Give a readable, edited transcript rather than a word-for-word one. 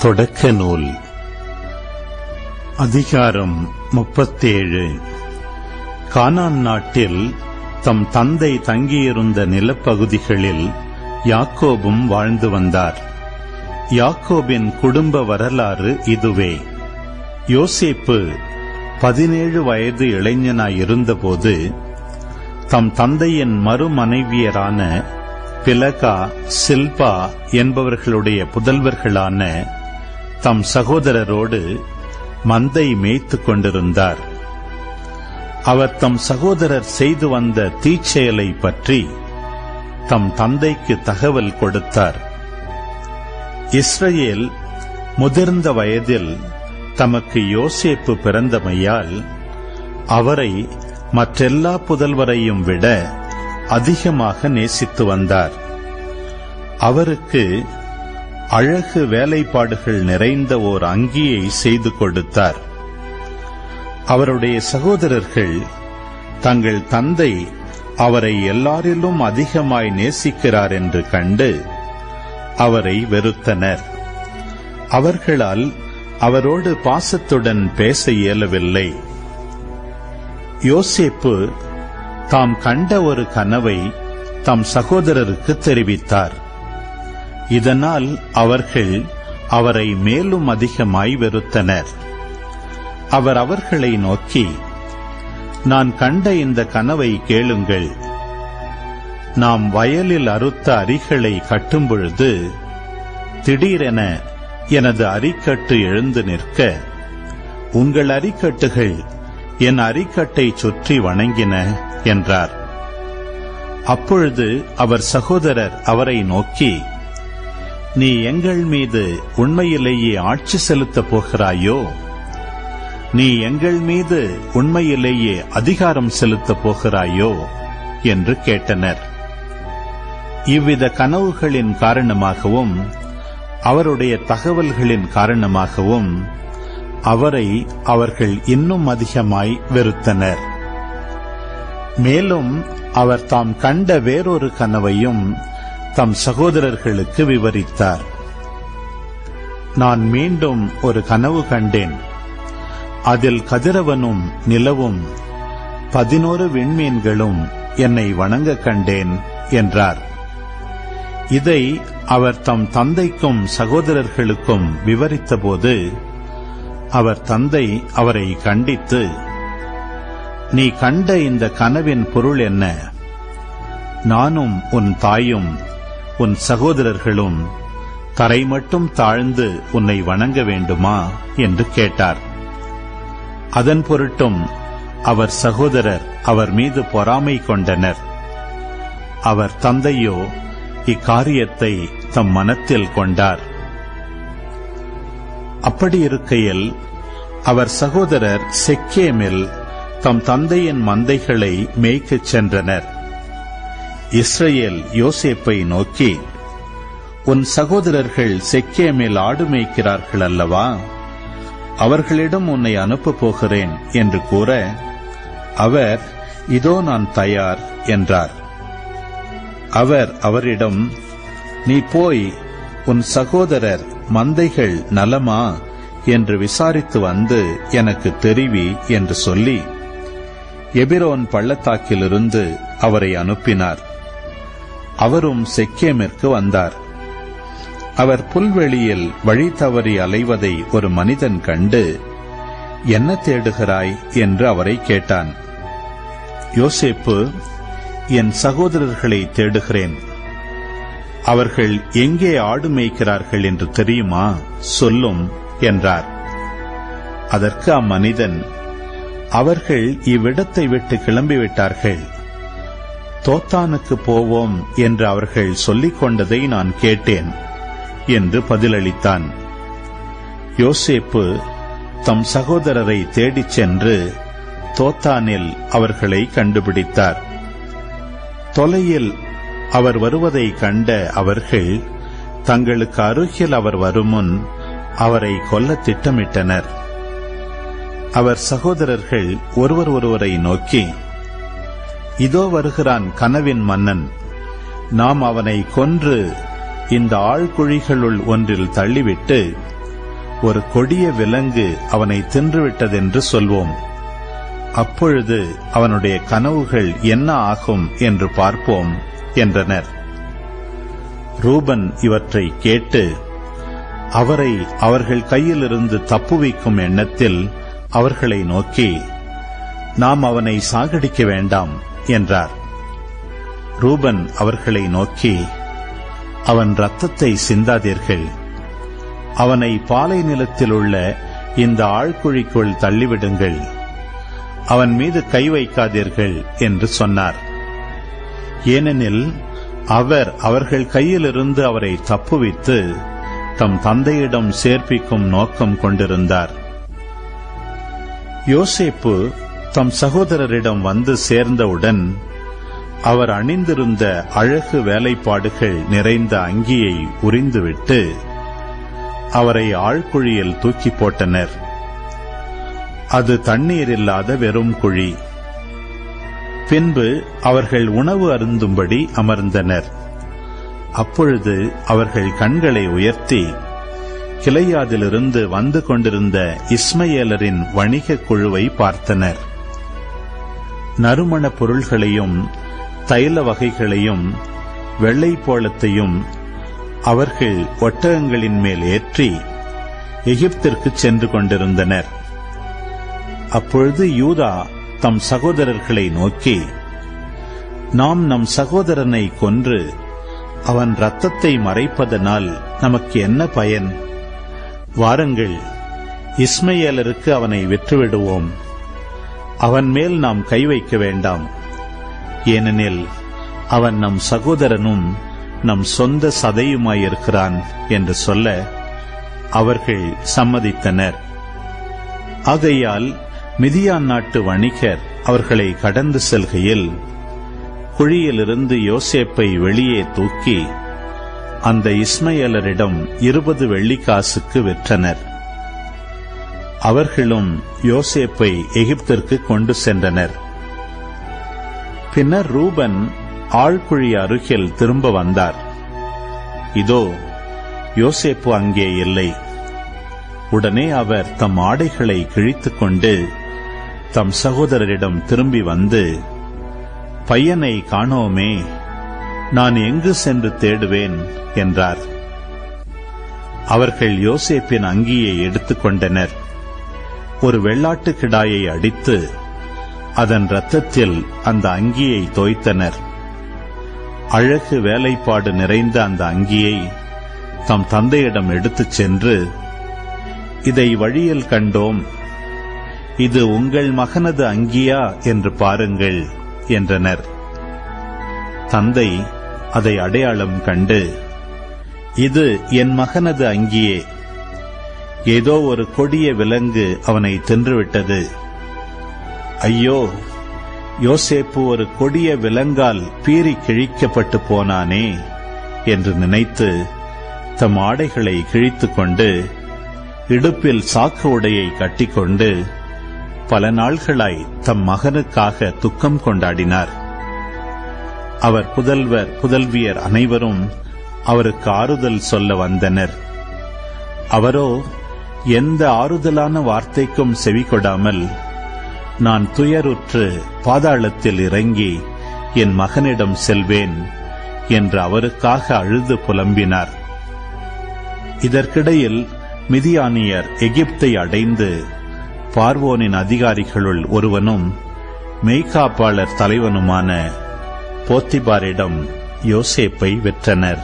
தொடக்க நூல் அதிகாரம் 37. கானான் நாட்டில் தம் தந்தை தங்கியிருந்த நிலப்பகுதிகளில் யாக்கோபும் வாழ்ந்து வந்தார். யாக்கோபின் குடும்ப வரலாறு இதுவே. யோசேப்பு 17 வயது இளைஞனாயிருந்தபோது தம் தந்தையின் மறுமனைவியரான பிலகா, சில்பா என்பவர்களுடைய புதல்வர்களான தம் சகோதரரோடு மந்தை மேய்த்துக் கொண்டிருந்தார். அவர் தம் சகோதரர் செய்து வந்த தீச்செயலை பற்றி தம் தந்தைக்கு தகவல் கொடுத்தார். இஸ்ரவேல் முதிர்ந்த வயதில் தமக்கு யோசேப்பு பிறந்தமையால் அவரை மற்றெல்லா புதல்வரையும் விட அதிகமாக நேசித்து வந்தார். அவருக்கு அழகு வேலைப்பாடுகள் நிறைந்த ஓர் அங்கியை செய்து கொடுத்தார். அவருடைய சகோதரர்கள் தங்கள் தந்தை அவரை எல்லாரிலும் அதிகமாய் நேசிக்கிறார் என்று கண்டு அவரை வெறுத்தனர். அவர்களால் அவரோடு பாசத்துடன் பேச இயலவில்லை. யோசேப்பு தாம் கண்ட ஒரு கனவை தம் சகோதரருக்கு தெரிவித்தார். இதனால் அவர்கள் அவரை மேலும் அதிகமாய் வெறுத்தனர். அவர் அவர்களை நோக்கி, நான் கண்ட இந்த கனவை கேளுங்கள். நாம் வயலில் அறுத்த அரிகளை கட்டும் பொழுது திடீரென எனது அரிக்கட்டு எழுந்து நிற்க, உங்கள் அரிக்கட்டுகள் என் அரிக்கட்டை சுற்றி வணங்கின என்றார். அப்பொழுது அவர் சகோதரர் அவரை நோக்கி, நீ எங்கள் மீது உண்மையிலேயே ஆட்சி செலுத்தப் போகிறாயோ? நீ எங்கள் மீது உண்மையிலேயே அதிகாரம் செலுத்தப் போகிறாயோ என்று கேட்டனர். இவ்வித கனவுகளின் காரணமாகவும் அவருடைய தகவல்களின் காரணமாகவும் அவரை அவர்கள் இன்னும் அதிகமாய் வெறுத்தனர். மேலும் அவர் தாம் கண்ட வேறொரு கனவையும் தம் சகோதரர்களுக்கு விவரித்தார். நான் மீண்டும் ஒரு கனவு கண்டேன். அதில் கதிரவனும் நிலவும் 11 விண்மீன்களும் என்னை வணங்க கண்டேன் என்றார். இதை அவர் தம் தந்தைக்கும் சகோதரர்களுக்கும் விவரித்தபோது அவர் தந்தை அவரை கண்டித்து, நீ கண்ட இந்த கனவின் பொருள் என்ன? நானும் உன் தாயும் உன் சகோதரர்களும் தரை மட்டும் தாழ்ந்து உன்னை வணங்க வேண்டுமா என்று கேட்டார். அதன் பொருட்டும் அவர் சகோதரர் அவர் மீது பொறாமை கொண்டனர். அவர் தந்தையோ இக்காரியத்தை தம் மனத்தில் கொண்டார். அப்படி இருக்கையில் அவர் சகோதரர் செக்கேமில் தம் தந்தையின் மந்தைகளை மேய்க்கச் சென்றனர். இஸ்ரவேல் யோசேப்பை நோக்கி, உன் சகோதரர்கள் செக்கேமில் ஆடு மேய்க்கிறார்கள் அல்லவா? அவர்களிடம் உன்னை அனுப்பப் போகிறேன் என்று கூற, அவர், இதோ நான் தயார் என்றார். அவர் அவரிடம், நீ போய் உன் சகோதரர் மந்தைகள் நலமா என்று விசாரித்து வந்து எனக்கு தெரிவி என்று சொல்லி எபிரோன் பள்ளத்தாக்கிலிருந்து அவரை அனுப்பினார். அவரும் செக்கேமிற்கு வந்தார். அவர் புல்வெளியில் வழி தவறி அலைவதை ஒரு மனிதன் கண்டு, என்ன தேடுகிறாய் என்று அவரை கேட்டான். யோசேப்பு, என் சகோதரர்களை தேடுகிறேன். அவர்கள் எங்கே ஆடு மேய்க்கிறார்கள் என்று தெரியுமா? சொல்லும் என்றார். அதற்கு அம்மனிதன், அவர்கள் இவ்விடத்தை விட்டு கிளம்பிவிட்டார்கள். தோத்தானுக்கு போவோம் என்று அவர்கள் சொல்லிக் கொண்டதை நான் கேட்டேன் என்று பதிலளித்தான். யோசேப்பு தம் சகோதரரை தேடிச் சென்று தோத்தானில் அவர்களை கண்டுபிடித்தார். தொலையில் அவர் வருவதை கண்ட அவர்கள் தங்களுக்கு அருகில் அவர் வருமுன் அவரை கொல்ல திட்டமிட்டனர். அவர் சகோதரர்கள் ஒருவரை நோக்கி, இதோ வருகிறான் கனவின் மன்னன், நாம் அவனை கொன்று இந்த ஆழ்குழிகளுள் ஒன்றில் தள்ளிவிட்டு ஒரு கொடிய விலங்கு அவனை தின்றுவிட்டதென்று சொல்வோம். அப்பொழுது அவனுடைய கனவுகள் என்ன ஆகும் என்று பார்ப்போம் என்றனர். ரூபன் இவற்றை கேட்டு அவரை அவர்கள் கையிலிருந்து தப்புவிக்கும் எண்ணத்தில் அவர்களை நோக்கி, நாம் அவனை சாகடிக்க வேண்டாம் என்றார். ரூபன் அவர்களை நோக்கி, அவன் இரத்தத்தை சிந்தாதீர்கள், அவனை பாலை நிலத்தில் உள்ள இந்த ஆழ்குழிக்குள் தள்ளிவிடுங்கள், அவன் மீது கை வைக்காதீர்கள் என்று சொன்னார். ஏனெனில் அவர் அவர்கள் கையிலிருந்து அவரை தப்புவித்து தம் தந்தையிடம் சேர்ப்பிக்கும் நோக்கம் கொண்டிருந்தார். யோசேப்பு தம் சகோதரரிடம் வந்து சேர்ந்தவுடன் அவர் அணிந்திருந்த அழகு வேலைப்பாடுகள் நிறைந்த அங்கியை உரிந்துவிட்டு அவரை ஆழ்குழியில் தூக்கி போட்டனர். அது தண்ணீர் இல்லாத வெறும் குழி. பின்பு அவர்கள் உணவு அருந்தும்படி அமர்ந்தனர். அப்பொழுது அவர்கள் கண்களை உயர்த்தி கிளையாதிலிருந்து வந்து கொண்டிருந்த இஸ்மயேலரின் வணிக குழுவை பார்த்தனர். நறுமண பொருள்களையும் தைல வகைகளையும் வெள்ளைப்போளத்தையும் அவர்கள் ஒட்டகங்களின் மேல் ஏற்றி எகிப்திற்கு சென்று கொண்டிருந்தனர். அப்பொழுது யூதா தம் சகோதரர்களை நோக்கி, நாம் நம் சகோதரனை கொன்று அவன் இரத்தத்தை மறைப்பதனால் நமக்கு என்ன பயன்? வாருங்கள், இஸ்மயேலருக்கு அவனை விற்றுவிடுவோம். அவன் மேல் நாம் கை வைக்க வேண்டாம். ஏனெனில் அவன் நம் சகோதரனும் நம் சொந்த சதையுமாயிருக்கிறான் என்று சொல்ல அவர்கள் சம்மதித்தனர். ஆகையால் மிதியான் நாட்டு வணிகர் அவர்களை கடந்து செல்கையில் குழியிலிருந்து யோசேப்பை வெளியே தூக்கி அந்த இஸ்மயேலரிடம் 20 வெள்ளிக்காசுக்கு விற்றனர். அவர்களும் யோசேப்பை எகிப்திற்கு கொண்டு சென்றனர். பின்னர் ரூபன் ஆழ்குழி அருகில் திரும்ப வந்தார். இதோ, யோசேப்பு அங்கே இல்லை. உடனே அவர் தம் ஆடைகளை கிழித்துக் கொண்டு தம் சகோதரரிடம் திரும்பி வந்து, பையனை காணோமே, நான் எங்கு சென்று தேடுவேன் என்றார். அவர்கள் யோசேப்பின் அங்கியை எடுத்துக்கொண்டனர். ஒரு வெள்ளாட்டு கிடாயை அடித்து அதன் இரத்தத்தில் அந்த அங்கியை தோய்த்தனர். அழகு வேலைப்பாடு நிறைந்த அந்த அங்கியை தம் தந்தையிடம் எடுத்துச் சென்று, இதை வழியில் கண்டோம், இது உங்கள் மகனது அங்கியா என்று பாருங்கள் என்றனர். தந்தை அதை அடையாளம் கண்டு, இது என் மகனது அங்கியே, ஏதோ ஒரு கொடிய விலங்கு அவனை தின்றுவிட்டது. ஐயோ, யோசேப்பு ஒரு கொடிய விலங்கால் பீறி கிழிக்கப்பட்டு போனானே என்று நினைத்து தம் ஆடைகளை கிழித்துக் கொண்டு இடுப்பில் சாக்கு உடையை கட்டிக்கொண்டு பல நாள்களாய் தம் மகனுக்காக துக்கம் கொண்டாடினார். அவர் புதல்வர் புதல்வியர் அனைவரும் அவருக்கு ஆறுதல் சொல்ல வந்தனர். அவரோ எந்த ஆறுதலான வார்த்தைக்கும் செவிகொடாமல், நான் துயருற்று பாதாளத்தில் இறங்கி என் மகனிடம் செல்வேன் என்று அவருக்காக அழுது புலம்பினார். இதற்கிடையில் மிதியானியர் எகிப்தை அடைந்து பார்வோனின் அதிகாரிகளுள் ஒருவனும் மெய்காப்பாளர் தலைவனுமான போத்திபாரிடம் யோசேப்பை விற்றனர்.